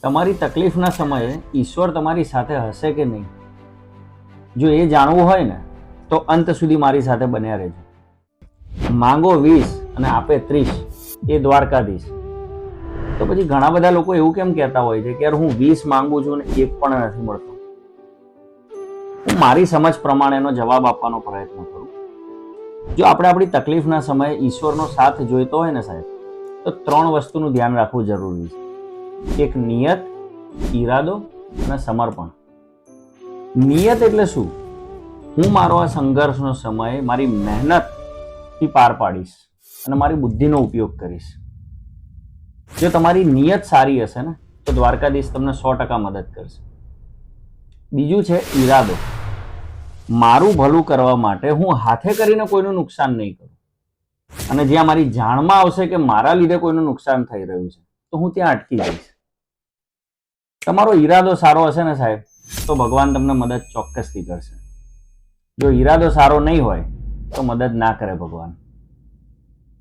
તમારી તકલીફના સમયે ઈશ્વર તમારી સાથે હશે કે નહીં, જો એ જાણવું હોય ને તો અંત સુધી મારી સાથે બન્યા રહેજો. માંગો 20 અને આપે 30, એ દ્વારકાધીશ. તો પછી ઘણા બધા લોકો એવું કેમ કહેતા હોય છે કે યાર હું 20 માંગુ છું ને એક પણ નથી મળતો. હું મારી સમજ પ્રમાણેનો જવાબ આપવાનો પ્રયત્ન કરું. જો આપણે આપણી તકલીફના સમયે ઈશ્વરનો સાથ જોઈતો હોય ને સાહેબ, તો 3 વસ્તુનું ધ્યાન રાખવું જરૂરી છે. એક નિયત, ઈરાદો અને સમર્પણ. નિયત એટલે શું? હું મારો આ સંઘર્ષનો સમય મારી મહેનતથી પાર પાડીશ અને મારી બુદ્ધિનો ઉપયોગ કરીશ. જો તમારી નિયત સારી હશે ને તો દ્વારકાધીશ તમને 100% મદદ કરશે. બીજું છે ઈરાદો. મારું ભલું કરવા માટે હું હાથે કરીને કોઈનું નુકસાન નહીં કરું. અને જ્યાં મારી જાણમાં આવશે કે મારા લીધે કોઈનું નુકસાન થઈ રહ્યું છે તો હું ત્યાં અટકી જઈશ. તમારો ઈરાદો સારો હશે ને સાહેબ, તો ભગવાન તમને મદદ ચોક્કસથી કરશે. જો ઈરાદો સારો નહીં હોય તો મદદ ના કરે ભગવાન.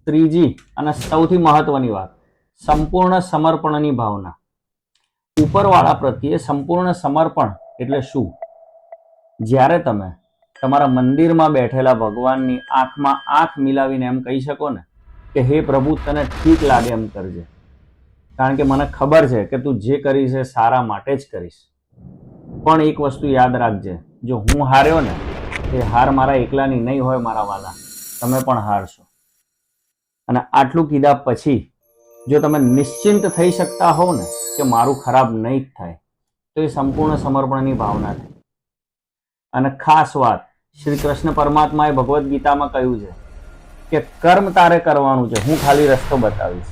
ત્રીજી અને સૌથી મહત્વની વાત, સંપૂર્ણ સમર્પણની ભાવના. ઉપરવાળા પ્રત્યે સંપૂર્ણ સમર્પણ એટલે શું? જ્યારે તમે તમારા મંદિરમાં બેઠેલા ભગવાનની આંખમાં આંખ મિલાવીને એમ કહી શકો ને કે હે પ્રભુ, તને ઠીક લાગે એમ કરજે, કારણ કે મને ખબર છે કે તું જે કરીશ એ સારા માટે જ કરીશ. પણ એક વસ્તુ યાદ રાખજે, જો હું હાર્યો ને એ હાર મારા એકલાની નહીં હોય મારા વાલા, તમે પણ હારશો. અને આટલું કીધા પછી જો તમે નિશ્ચિંત થઈ શકતા હોવ ને કે મારું ખરાબ નહીં જ થાય, તો એ સંપૂર્ણ સમર્પણની ભાવના છે. અને ખાસ વાત, શ્રી કૃષ્ણ પરમાત્માએ ભગવદ્ ગીતામાં કહ્યું છે કે કર્મ તારે કરવાનું છે, હું ખાલી રસ્તો બતાવીશ.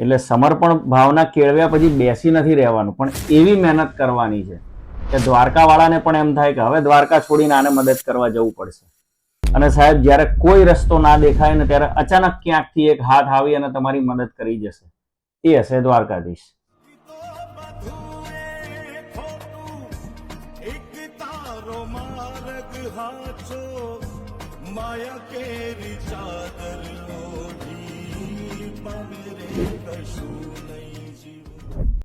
એટલે સમર્પણ ભાવના કેળવ્યા પછી બેસી નથી રહેવાનું, પણ એવી મહેનત કરવાની છે કે દ્વારકાવાળાને પણ એમ થાય કે હવે દ્વારકા છોડીને આને મદદ કરવા જવું પડશે. અને સાહેબ, જ્યારે કોઈ રસ્તો ના દેખાય ને ત્યારે અચાનક ક્યાંકથી એક હાથ આવી અને તમારી મદદ કરી જશે, એ હશે દ્વારકાધીશ. માયા કેરી ચાદર ઓઢી પગરે કશું